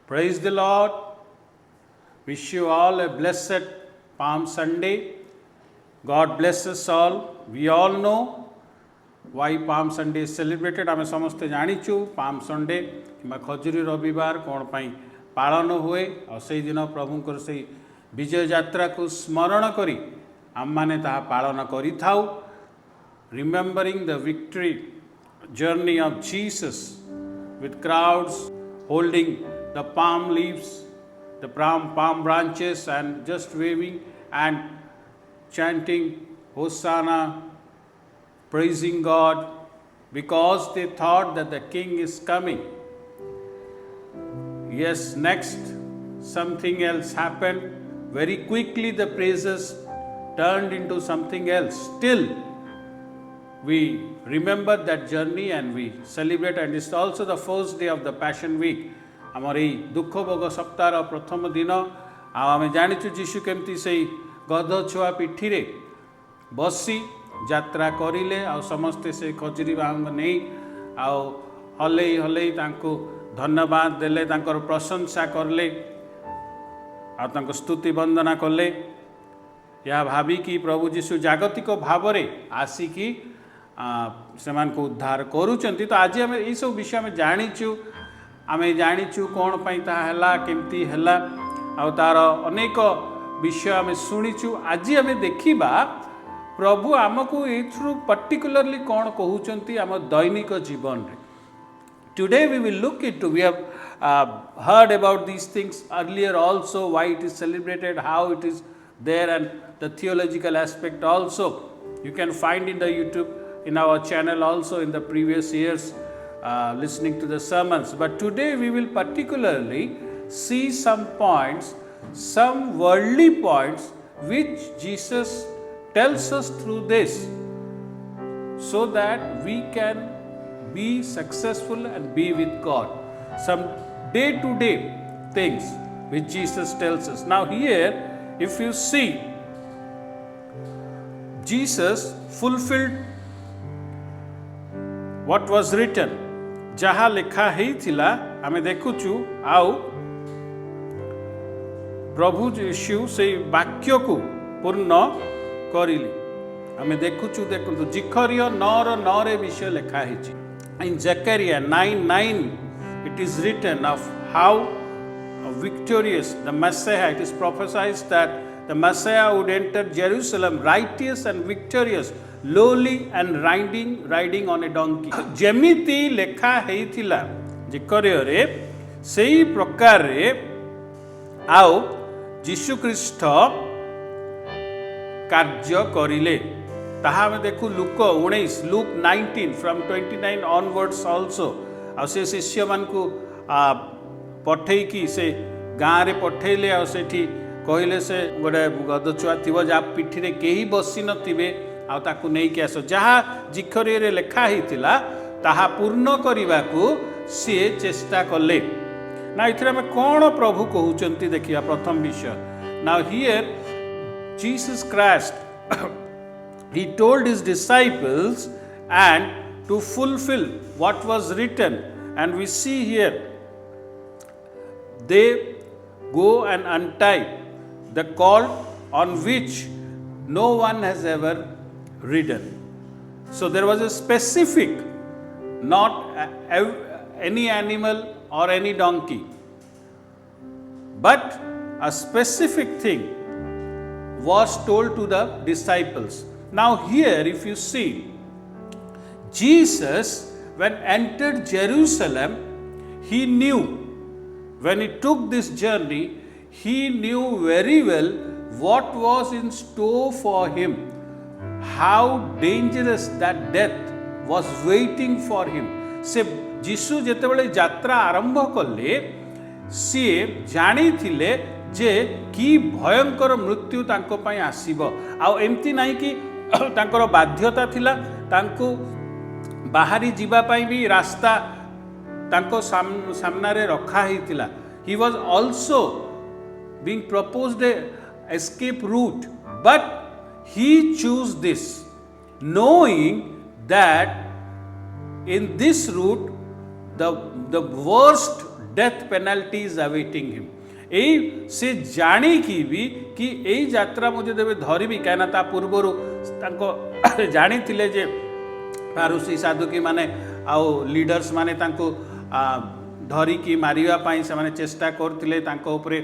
Praise the Lord. Wish you all a blessed Palm Sunday. God bless us all. We all know why Palm Sunday is celebrated. आम समस्ते जानिचु palm Sunday कि खजुरी रविवार कौन पाई पालन हुए और से दिन प्रभुंकर से विजय यात्रा को स्मरण करी आम माने ताहा पालन करि थाउ, remembering the victory journey of Jesus with crowds holding the palm leaves, the palm branches, and just waving and chanting Hosanna, praising God, because they thought that the king is coming. Yes, next something else happened. Very quickly the praises turned into something else. Still, we remember that journey and we celebrate, and it's also the first day of the Passion Week. आमर ये दुख भोग सप्ताह प्रथम दिन आम जाचु जीशु केमती से गध छुआ पिठी रे बसी यात्रा करिले आ समस्ते से खजुरी बांग नहीं आओ हलै हलै तांको धन्यवाद देले, तांकर प्रशंसा करले आ तांको स्तुति वंदना कले। यह भावी कि प्रभु जीशु जागतिक भाव रे आसिकी सेमान को उद्धार करूचंती। तो आज आम ये सब विषय में जानिचु, आमे जानिचु कौन पाई ता हला केमती हला आ तार अनेक विषय आमे सुनिचु। आज आमे देखिबा प्रभु आमको एथ्रु पर्टिकुलरली कौन कहउचंती आम दैनिक जीवन रे। Today we will look into, we have heard about these things earlier also, why it is celebrated, how it is there, and the theological aspect also. You can find in the YouTube, in our channel also in the previous years, listening to the sermons. But today we will particularly see some points, some worldly points which Jesus tells us through this, so that we can be successful and be with God. Some day-to-day things which Jesus tells us. Now here, if you see, Jesus fulfilled what was written. जहाँ लिखा ही थिला आमे देखुचु आउ प्रभु यीशु से वाक्य को पूर्ण करिले। आमे देखुचु देखु जिखरिया 9:9 विषय लिखा हिछि। In Zechariah 9:9 it is written of how victorious the Messiah, it is prophesied that the Messiah would enter Jerusalem righteous and victorious, lowly and riding on a donkey. जेमिति लेखा हेइथिला जिकरिया रे सेही प्रकार रे आओ यीशु ख्रीष्ट कार्य करिले। ताहा हम देखु लूक 19 from 29 onwards also। आ से शिष्य मान को पठेई की से गाँव रे पठेले आ सेठी कहले से गोटे गध छुआ थिबो जा पिठी रे केही बसी नथिबे आ ताकू नै के आसो। जहा जिखरी रे लेखा हिथिला ताहा पूर्ण करिवाकू से चेष्टा कले। ना इथरे हम कोन प्रभु कहउचंती देखिया प्रथम विषय। Now here Jesus Christ he told his disciples and to fulfill what was written, and we see here they go and untie the cord on which no one has ever ridden. So there was a specific, not any animal or any donkey, but a specific thing was told to the disciples. Now here if you see, Jesus when entered Jerusalem, he knew, when he took this journey, he knew very well what was in store for him, how dangerous that death was waiting for him. से जीशु जेतेबेले यात्रा आरंभ कले सी जानी थिले जे की भयंकर मृत्यु तांको पई आसीबो। आ एमती नाही कि तांकर बाध्यता थिला तांको बाहरी जीवा पई भी रास्ता तांको सामना रे रखा हितिला। He was also being proposed a escape route, but he chose this, knowing that in this route the worst death penalty is awaiting him. एई से जानी की भी कि एई यात्रा मुझे देवे धरबी कहीं ता पूर्वर जानी थिले जे फारूसी साधुकी माने आउ लीडर्स माने तांको धरिकी मारिया पाई से माने चेष्टा करथिले तांको उपरे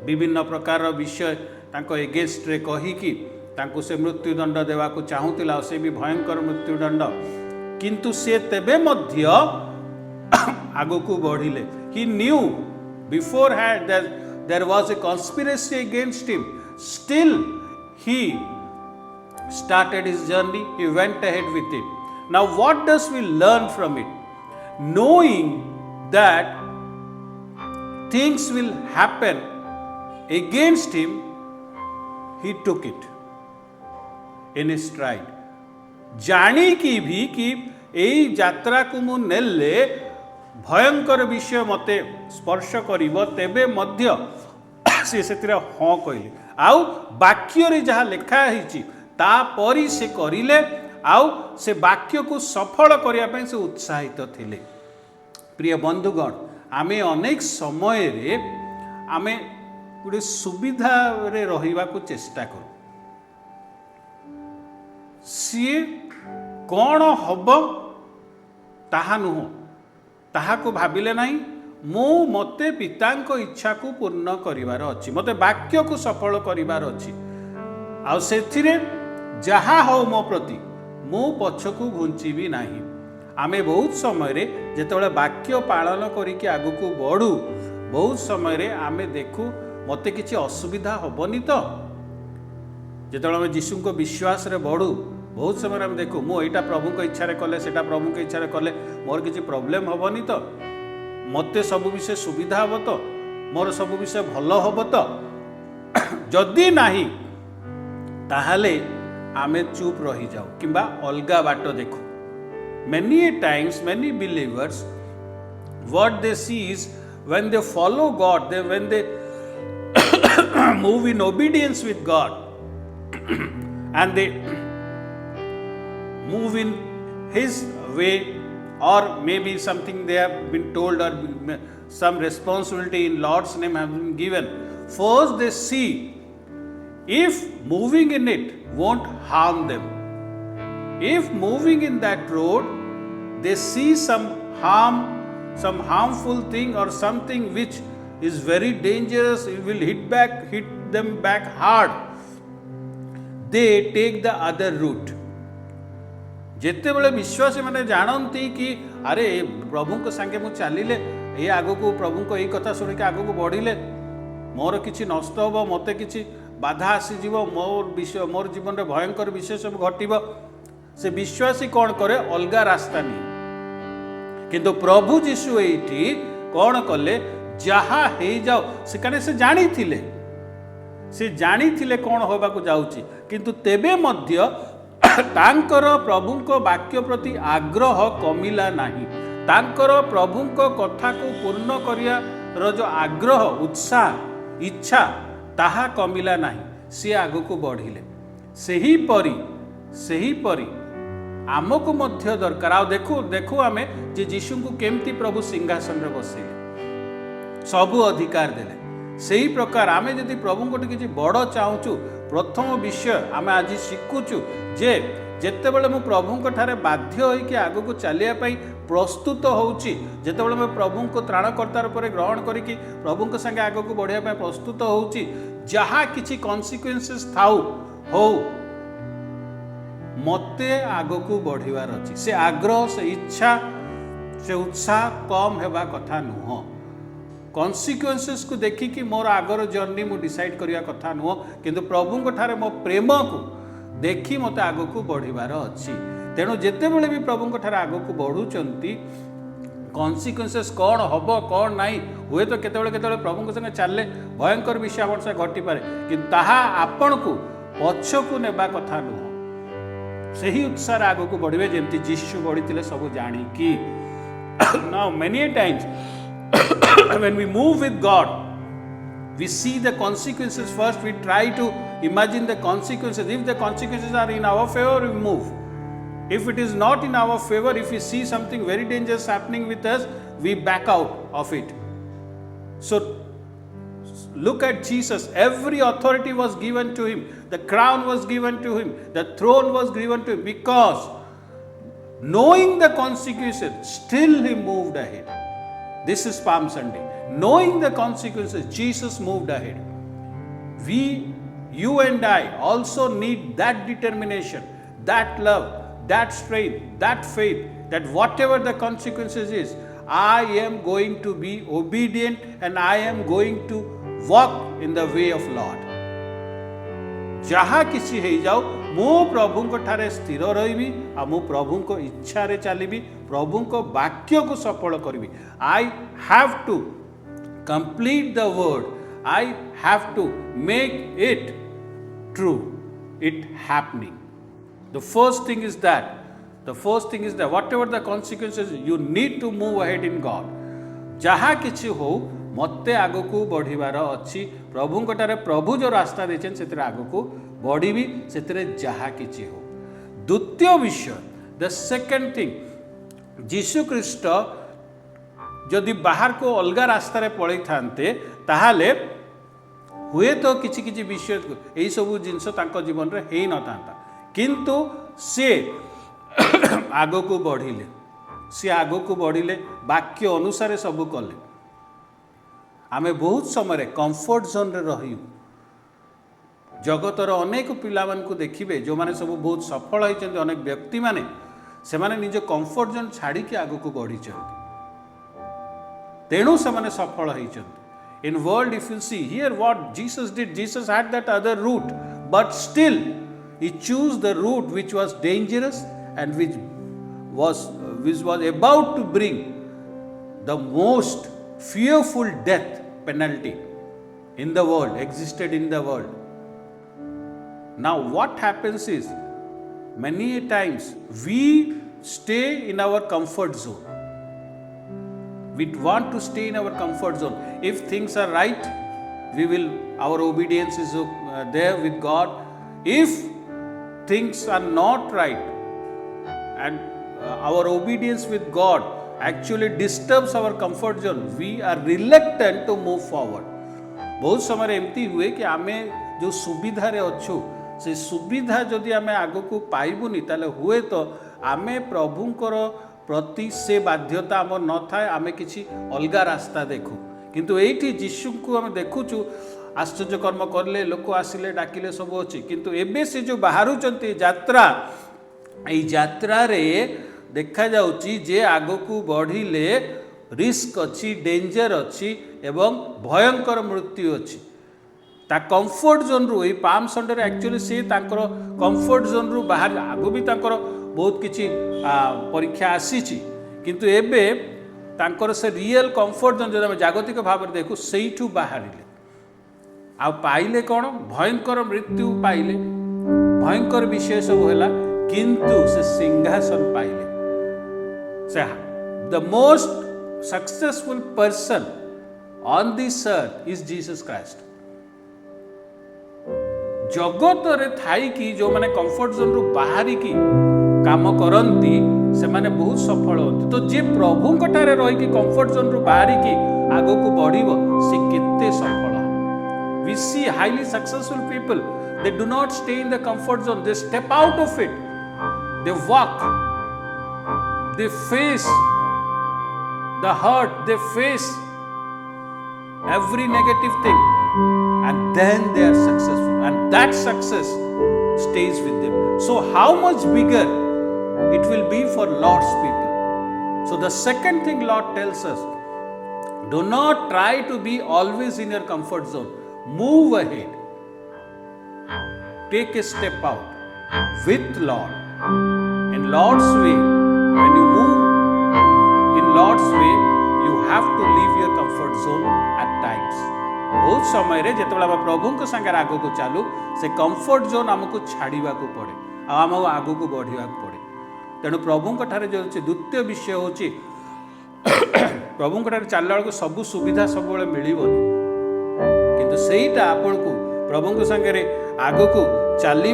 विभिन्न प्रकार विषय तांको एगेंस्ट रे कहिकी तांको से मृत्युदंड देवाको चाहूतिला से भी भयंकर मृत्युदंड किंतु से तेबे मध्य आगको बढ़िले. ही new beforehand that there was a conspiracy against him. Still he started his journey, he went ahead with it. Now what does we learn from it? Knowing that things will happen against him, he took it in his stride. जानी की भी कि एई यात्रा को मु नेले भयंकर विषय मते स्पर्श करिवो तेबे मध्य से सेतिरा हाँ कहले आउ वाक्य रे जहाँ लेखा हिची ता परी से करिले आउ से वाक्य को सफल करिया पय से उत्साहित थिले. प्रिय बंधुगण आमे अनेक समय रे आमे गुटे सुविधा रे रहिबा को चेष्टा करू. सी कौन हब ताहा नुह ताहा को भाविले नहीं मु मते पितांको इच्छा को पूर्ण करिवार अछि मते वाक्य को सफल करिवार अछि आ सेथिरे जहा हो मो प्रति मु पछकु घुंचीबी नाही. आमे बहुत समय रे जेतेबेले वाक्य पालन करिके आगु को बढ़ू बहुत समय रे आमे देखू मते किछि असुविधा होबनी तो जेतेबेले आमे यीशु को विश्वास रे बढ़ू बहुत समय आम देखू मु एटा प्रभु को इच्छा रे कले सेटा प्रभु को इच्छा रे कले मोर किसी प्रॉब्लम हेनी तो मते सब विषय सुविधा हम तो मोर सब विषय भल हम तो जदि नाही ताहले आमे चुप रही जाऊ किंबा अलगा बाट देखू. Many times many believers what they see is when they follow God they when they move in obedience with God and they move in his way or maybe something they have been told or some responsibility in Lord's name have been given. First they see if moving in it won't harm them. If moving in that road they see some harm, some harmful thing or something which is very dangerous, it will hit them back hard, they take the other route. जेते बेले विश्वासी माने जानती कि अरे प्रभु को संगे मु चलिले ये आगो को प्रभु को यही कथा शुणी के आगो को बढ़िले मोर किछि नष्ट हो मते किछि बाधा आसी जीव मोर जीवन रे भयंकर विषय सब घटिबो से विश्वासी कौन करे अलगा रास्ता नहीं. किंतु प्रभु यीशु एठी कौन कले जहा हे जाओ से कने से जानी थिले कौन होबा को जाउची किंतु तेबे मध्य तांकर प्रभु को वाक्य प्रति आग्रह कमिला नहीं. तांकर प्रभु को कथा को पूर्ण करिया रो जो आग्रह उत्साह इच्छा ताहा कमिला नहीं. सी आगु को बढ़िले सही परी आमको मध्य दरकार. आ देखू आमे जे यीशु को केमती प्रभु सिंहासन रे बसैले सबु अधिकार देले सही प्रकार आमे जदि प्रभु को किछि बड़ चाहूचु प्रथम विषय आम आज शिखुचु जे जेतेबेले मु प्रभु को ठारे बाध्य होइके आगु को चलिया पई प्रस्तुत होउची जेतेबेले मैं प्रभु को त्राणकर्तार पर ग्रहण करिकी प्रभु को संगे आगु को बढ़िया पई प्रस्तुत होउची जहा किछि कॉन्सिक्वेंसेस थाउ हो मते आगु को बढ़िवार अछि. से आग्रह से इच्छा से उत्साह कम हेबा कथा नुह. कॉन्सिक्वेंसेस को देखिकी मोर आगर जर्नी मु डिसाइड करिया कथा नुह किंतु प्रभु को ठारे मो प्रेम को देखी मते आगो को बढ़िबार अछि. तेणु जेतेबेले भी प्रभु को ठारे आगो को बढ़ुचंती कॉन्सिक्वेंसेस कौन हब कौन नहीं हुए तो केतेबेले प्रभु को संगे चलले भयंकर विषय आपन से घटी पारे किंतु ताहा आपण को पछकु नेबा कथा नुह. सही उत्साह आगो को बढ़िबे जेमती यीशु बढ़िथिले सब जानी की. Now many times when we move with God, we see the consequences first. We try to imagine the consequences. If the consequences are in our favor, we move. If it is not in our favor, if we see something very dangerous happening with us, we back out of it. So look at Jesus. Every authority was given to him. The crown was given to him. The throne was given to him, because knowing the consequences, still he moved ahead. This is Palm Sunday. Knowing the consequences, Jesus moved ahead. You and I also need that determination, that love, that strength, that faith, that whatever the consequences is, I am going to be obedient and I am going to walk in the way of Lord. जहाँ किसी है जाओ, मो प्रभु को ठारे स्थिर रही, आ मो प्रभु को इच्छा रे चलिबी, प्रभु को वाक्य को सफल करी. I have to complete the word. I have to make it true, it happening. The first thing is that whatever the consequences, you need to move ahead in God. जहाँ किसी हो, मत्ते आगो को बढ़िबार अच्छी, प्रभु कोटारे प्रभु जो रास्ता देचें से तेरे आगो को बढ़ी भी से तेरे जहाँ किसी हो. द्वितीय विषय, the second thing, जीशु ख्रीष्ट जदि बाहर को अलगा रास्ता रे पड़े थांते, ताहाले हुए तो किछि किछि विषय यही सब जिनस तांको जीवन रे हेई न थांता, किंतु से आगो को बढ़िले, से आगो को बढ़िले, वाक्य अनुसार सब कले. आमे बहुत समय कंफर्ट जोन रे रही. जगतर अनेक पिला को देखिए जो माने सब बहुत सफल होइछन्ति, अनेक व्यक्ति माने से माने निज कंफर्ट जोन छाड़ी के आगो को बढ़ी चलती, तेणु से माने सफल होइछन्ति. In world, if you see here what Jesus did, Jesus had that other route, but still he chose the route which was dangerous and which was about to bring the most fearful death penalty in the world, existed in the world. Now what happens is, many times we stay in our comfort zone. We want to stay in our comfort zone. If things are right, our obedience is there with God. If things are not right and our obedience with God actually disturbs our comfort zone, we are reluctant to move forward. बहुत समय एमती हुए कि आमे जो सुविधा रे अच्छु, से सुविधा जदि आमे आगो को पाइबुनी, ताले हुए तो आमे प्रभुंकर प्रति से बाध्यता आम न थाए, आमे किछि अलगा रास्ता देखु. किंतु एठी जीशु को आम देखुचु, आश्चर्य कर्म करले, लोक आसिले, डाकिले, सब अच्छी. किंतु एबे से जो बाहरुचंती यात्रा, एई यात्रा रे देखा जाउची जे आगो को बढ़िले रिस्क अच्छी, डेंजर अच्छी एवं भयंकर मृत्यु अच्छी. ता कंफर्ट जोन रु ए पाम संडे एक्चुअली से तांकर कंफर्ट जोन रु बाहर, आगो भी तांकर बहुत किछि परीक्षा आसीची, किंतु एबे तांकर से रियल कंफर्ट जोन जो जागतिक भाव में देखु, सेइठू बाहरिले. आ पाइले कौन? भयंकर मृत्यु पाइले, भयंकर विषय सब होला, किंतु से सिंहासन पाइले. से the most successful person on this earth is Jesus Christ. जगत रे थाई कि जो माने कंफर्ट जोन रु बाहरी की काम करती से माने बहुत सफल होती. तो जे प्रभु कटारे रही कि कंफर्ट जोन रु बाहरी की आगो को बढ़िबो, से केते सफल हो. We see highly successful people, they do not stay in the comfort zone, they step out of it, they walk, they face the hurt, they face every negative thing, and then they are successful, and that success stays with them. So how much bigger it will be for Lord's people. So the second thing Lord tells us, do not try to be always in your comfort zone. Move ahead. Take a step out with Lord. In Lord's way, when you move in Lord's way, you have to leave your comfort zone at times. बहुत समय रे जेतेबेला हम प्रभु को संगे आगो को चालू, से कंफर्ट जोन हमको छाड़ीबा को पड़े, आम आगो को बढ़िया पड़े. तेणु प्रभु जो द्वितीय विषय हूँ, प्रभु चलला बेलू सब सुविधा सब मिलबनी, किंतु सेटा आपण को प्रभु संगे आग को चलने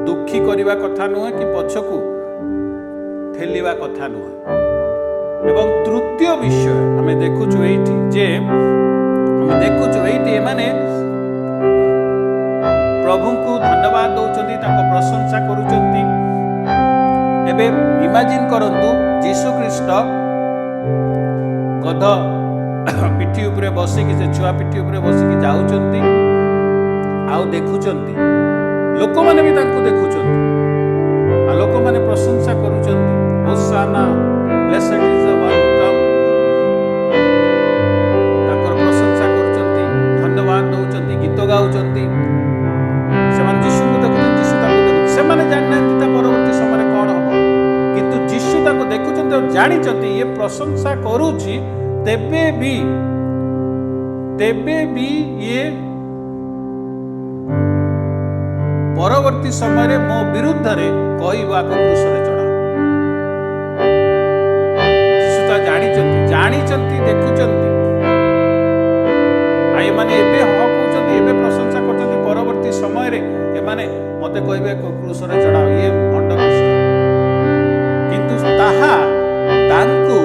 दुखी देखी करवा कथा नुह कि पछकू ठेलिवा कथा नुह। एवं तृतीय विषय आम देखुचु एठी जे आम देखुचु एठी माने प्रभु को धन्यवाद दौरान प्रशंसा करुचंती। एबे इमेजिन करंतु यीशु ख्रीस्ट गध पिठी उपरे बसिकी से छुआ पिठी उपरे बसिकी जाउचंती आउ देखुचंती लोक माने भी तांको देखुचंती आ लोक माने प्रशंसा करुचंती hosanna blessed is the one who come तांकर प्रशंसा करुचंती धन्यवाद दउचंती गीत गाउचंती सेमान यीशु को देखुचंती यीशु ताको देखु सेमाने जाननांती ता परवर्ती समय कोन हो किंतु यीशु ताको देखुचंती और जानिचंती ये प्रशंसा करूची तेबे भी ये परवर्ती समय मो विरुद्ध रे कहवा को क्रूसरे चढ़ा यीशु जानिचंती देखुचंती आए माने एबे हाँ कहउचंती एबे प्रशंसा करचंती परवर्ती समय रे ए माने मते कहबे क्रूसरे चढ़ा ये भंड कृष्ण किंतु ताहा तांको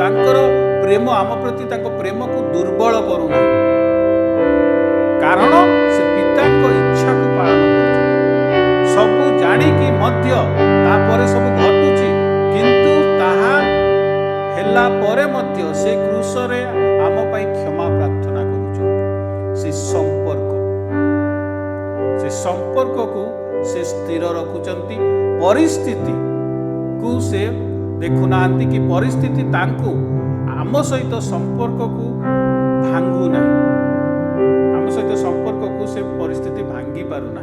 तांकर प्रेम आम प्रति प्रेम को दुर्बल करूना कारण से पिता को इच्छा को पालन कर सब जानिकी मध्य तापर सब घटुची किंतु ताहा हेला परे मध्य से क्रूस रे आम पाई क्षमा प्रार्थना करूछु। से संपर्क को से स्थिर रखुचंती परिस्थिति को से देखुना कि परिस्थिति तांको आम सहित संपर्क को भांगू ना आम सहित संपर्क को से परिस्थिति भांगी पारु ना।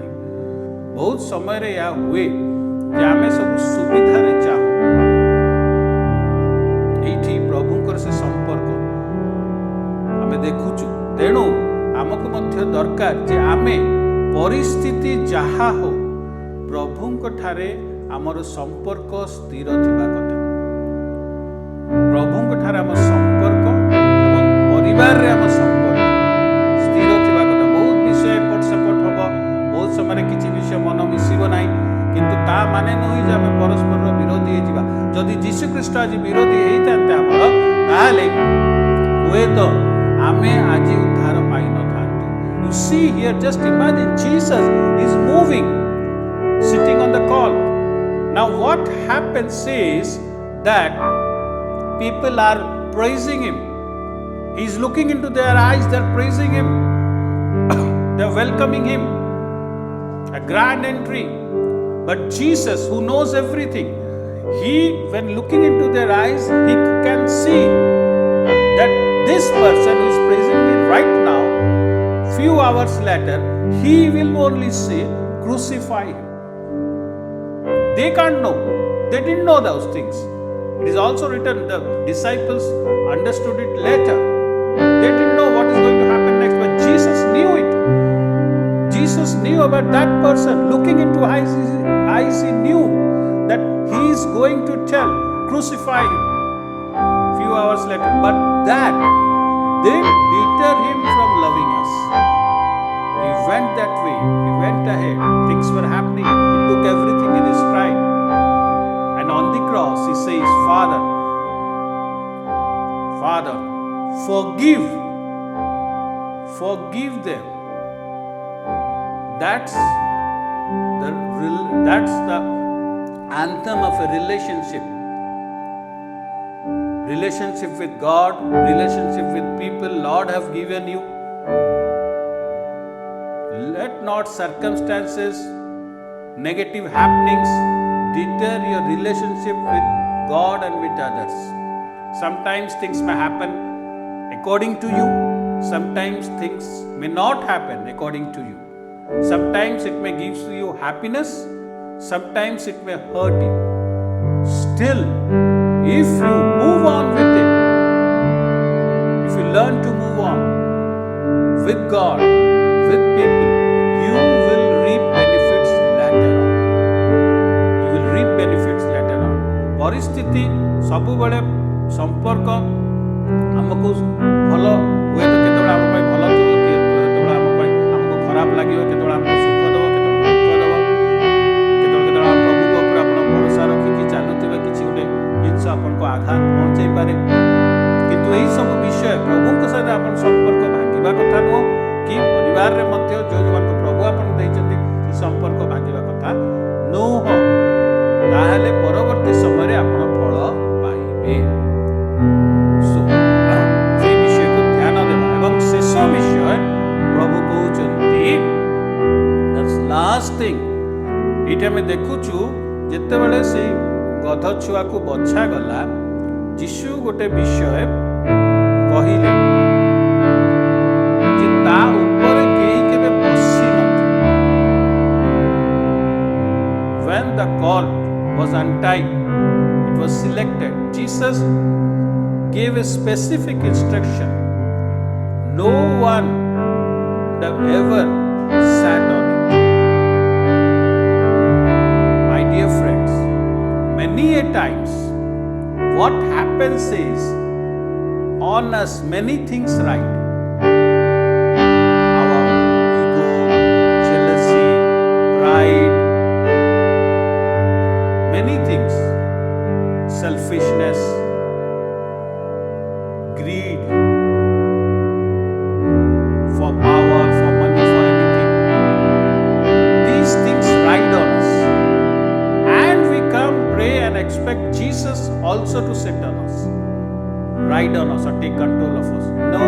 बहुत समय रे या हुए कि आम सब सुविधा रे चाहू एठी प्रभुंकर से संपर्क आम देखुचु तेणु आमको मध्य दरकार जे आमे परिस्थिति जहा हो प्रभुंक ठारे आमर संपर्क स्थिर थिबा कथा प्रभुंक ठारे आम संपर्क एवं परिवार रे आम संपर्क स्थिर थिबा कथा। बहुत विषय एपट सेपट हम बहुत समय किसी विषय मन मिसिब ना किंतु ता माने नहीं जे आम परस्पर विरोधी हो जावा जदि यीशु ख्रीस्ट आज विरोधी होता आमर ताले हुए तो आमे आज उद्धार पाई न था। You see here just imagine Jesus is moving sitting on the call. Now what happens is that people are praising him. He's looking into their eyes, they're praising him. They're welcoming him. A grand entry. But Jesus, who knows everything, he, when looking into their eyes, he can see that this person who is praising me right now, few hours later, he will only say, crucify him. They can't know. They didn't know those things. It is also written, the disciples understood it later. They didn't know what is going to happen next, but Jesus knew it. Jesus knew about that person. Looking into eyes, he knew that he is going to tell, crucify him. Few hours later. But that didn't deter him from loving us. He went that way. He went ahead. Things were happening. He took everything in his stride. And on the cross, he says, Father, forgive them. That's the anthem of a relationship. Relationship with God, relationship with people Lord have given you. Let not circumstances, negative happenings deter your relationship with God and with others. Sometimes things may happen according to you. Sometimes things may not happen according to you. Sometimes it may give you happiness. Sometimes it may hurt you. Still, if you move on with it, if you learn to move on with God, with people, you will reap benefits later on. You will reap benefits later on. परिस्थिति सबु बड़े संपर्क हमको भल हुए तो केतबेला हम पाई भल तो केतबेला हम पाई हमको खराब लागियो केतबेला हमको सुख देबो केतबेला दुख देबो आपको आघात पहुंचाई पारे, किंतु यही सब विषय प्रभु सहित आप संपर्क भांगा कथा नुह कि परिवार रे मध्य जो जो प्रभु आपन दैछन्ति से संपर्क भांगा कथा नुह, ताहले परवर्ती समय आपण फल पाइबे। सो से विषय को ध्यान देबा एवं शेष विषय प्रभु कहउछन्ति लास्ट थिंग एठी हमें देखुछु जेते बेले से गध छुआ को बछा गला यीशु गोटे विषय कहिले जे ता ऊपर केही केबे बसी नथि। When the cord was untied, it was selected. Jesus gave a specific instruction. No one would have ever sat on it. My dear friends, many a times what happens is on us many things right. Our ego, jealousy, pride, many things, selfishness, greed for power, for money, for anything. These things ride on us, and we come pray and expect Jesus also to sit on us, ride on us, or take control of us. No,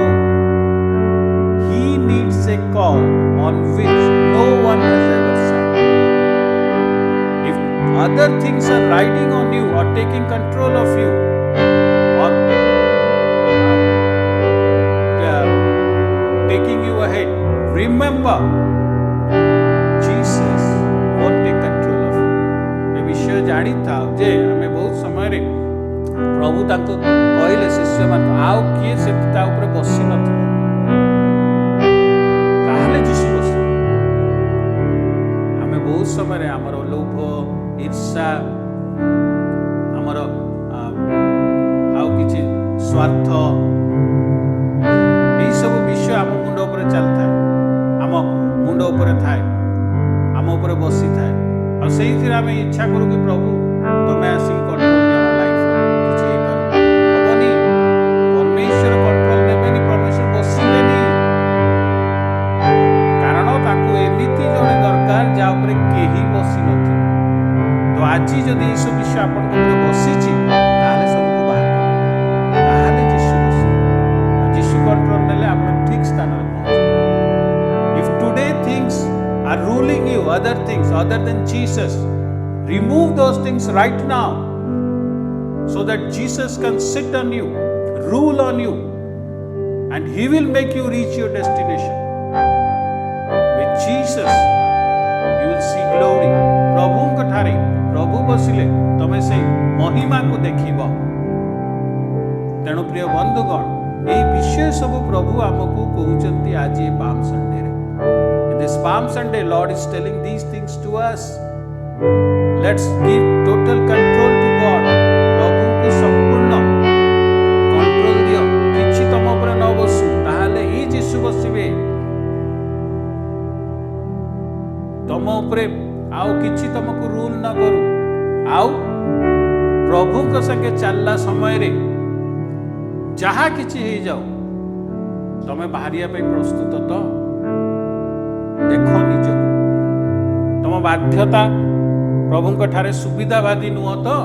He needs a call on which no one has ever sat. If other things are riding on you or taking control of you or taking you ahead, remember Jesus won't take control of you. ये विषय जानी था जे हमें बहुत समय रे प्रभु तांको कहले शिष्य मान आओ किए से ता ऊपर बसी नथिले ताहले यीशु बसी। हमें बहुत समय रे हमर लोभ, ईर्ष्या, हमर आउ किछि स्वार्थ यही सब विषय आम मुंड ऊपर चलता है, आम मुंड ऊपर थाए, आम ऊपर बसी थाए और सही थी आम इच्छा करू कि प्रभु तुम्हें आसिक कंट्रोल नियो लाइफ किछि हे पार हबनी। परमेश्वर कंट्रोल नेबेनी, परमेश्वर बसिबेनी, कारण ताकू एमिति जणे दरकार जा ऊपर केही बसी नथि। तो आज जदि ई सब विषय आपन ऊपर बसिछि ताले सबको बाहर कर, ताले यीशु बसी यीशु कंट्रोल नेले आपन ठीक स्थान रे पहुंचे। If today things are ruling you, other things other than Jesus, remove those things right now so that Jesus can sit on you, rule on you, and He will make you reach your destination. With Jesus you will see glory. प्रभु ठारे प्रभु बसिले तमे से महिमा को देखिब। तेणु प्रिय बंधुगण यही विषय सब प्रभु आमको कहउचंती आज ये पाम संडे रे। In this Palm Sunday, Lord is telling these things to us. Let's give total control to God. प्रभु को संपूर्ण कंट्रोल दियो, किछि तम ऊपर न बसु, ताहाले ही यीशु बसिबे। तम ऊपर आउ किछि तमको रूल न करू, आउ प्रभु को संगे चलला समय रे जहा किछि हे जाओ तमे बाहरिया पे प्रस्तुत तो देखो निज तुम बाध्यता प्रभु ठारे सुविधावादी नुह तो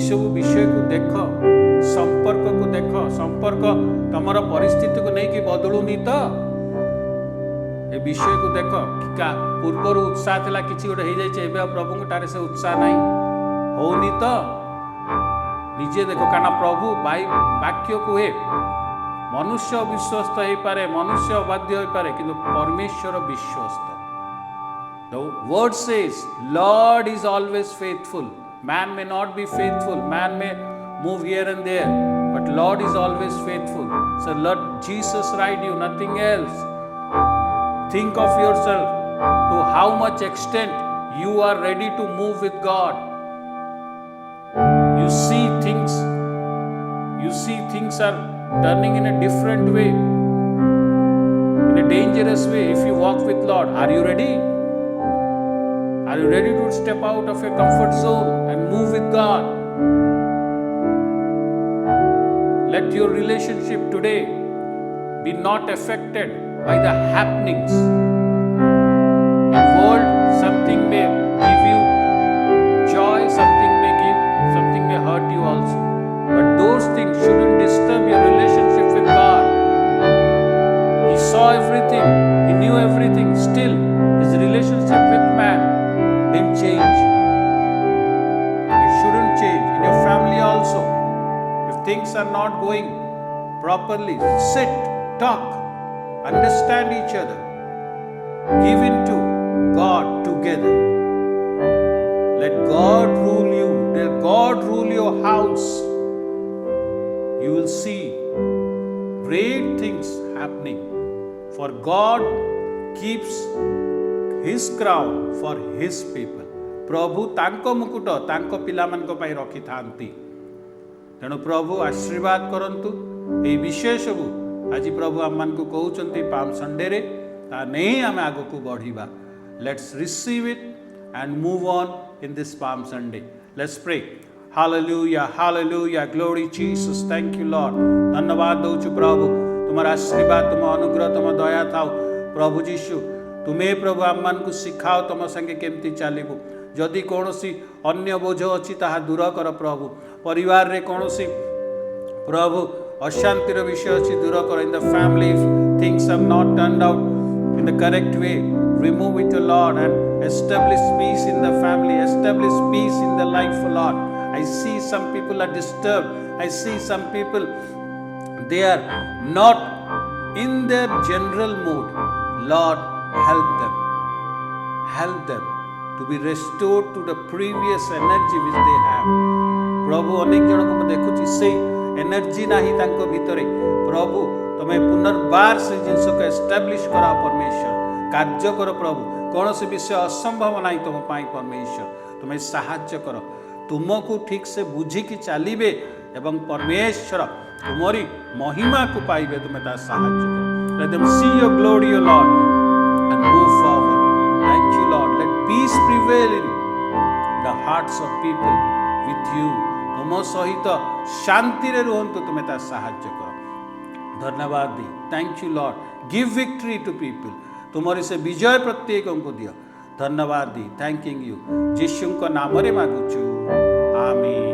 सब विषय को देख, संपर्क को देख, संपर्क तुम परिस्थिति को नहीं कि बदलुनी तो ए विषय को देख कि पूर्वर उत्साह था किसी गोटे हो जाए प्रभु ठारे से उत्साह नहीं होनी तो निजे देखो कारण प्रभु वाक्य कहे मनुष्य विश्वस्त हो पारे, मनुष्य अबाध्य हो पारे, किंतु परमेश्वर विश्वस्त। The word says Lord is always faithful. Man may not be faithful, man may move here and there, but Lord is always faithful. So let Jesus ride you, nothing else. Think of yourself to how much extent you are ready to move with God. You see things are turning in a different way, in a dangerous way. If you walk with Lord, are you ready? Are you ready to step out of your comfort zone and move with God? Let your relationship today be not affected by the happenings. In world, something may give you joy, something may hurt you also. But those things shouldn't disturb your relationship with God. He saw everything, he knew everything. Still, his relationship with man didn't change. It shouldn't change. In your family also, if things are not going properly, sit, talk, understand each other, give in to God together. Let God rule you. Let God rule your house. You will see great things happening. For God keeps his crown for his people. प्रभु तांको मुकुट तांको पिला मान को पाई रखी थांती. तेणु प्रभु आशीर्वाद करंतु. ए विषय सबु आज प्रभु आम मान को कहउचंती पाम संडे रे ता नहीं आम आगो को बढ़िबा. Let's receive it and move on in this Palm Sunday. Let's pray. Hallelujah, hallelujah, glory Jesus. Thank you Lord. धन्यवाद दउछु प्रभु. तुम्हारा आशीर्वाद, तुम अनुग्रह, तुम दया थाउ प्रभु जीशु. तुम्हें प्रभु आम मान को सिखाओ तुम संगे केमती चलिबु. जदि कौनसी अन्य बोझ अच्छी ताहा दूर कर प्रभु. परिवार रे कौनसी प्रभु अशांतिर विषय अच्छी दूर कर. In the family, if things have not turned out in the correct way, remove it, Lord, and establish peace in the family, establish peace in the life, Lord. I see some people are disturbed. I see some people, they are not in their general mood. Lord, help them. Help them to be restored to the previous energy which they have. प्रभु अनेक जन को देखुची से energy नाही तांको भितरे. प्रभु तुम्हें पुनर्बार से जिनस को एस्टाब्लिश करा परमेश्वर. कार्य कर प्रभु. कौन से विषय असंभव नहीं तुम पाई परमेश्वर. तुम्हें साहाय्य कर. तुमको ठीक से बुझी की चलिबे एवं परमेश्वर तुम्हारी महिमा को पाइबे. तुम्हें ता साहाय्य कर. Let them see your glory, O Lord, and move forward. Thank you, Lord. Let peace prevail in the hearts of people with you. तुम सहित शांति रे रुहंतु. तुम्हें ता साहाय्य कर. धन्यवाद दी. Thank you Lord. Give victory to people. तुम्हारी से विजय प्रत्येक को दियो. धन्यवाद दी. Thanking you. यीशु को नाम रे मागुछु. आमीन.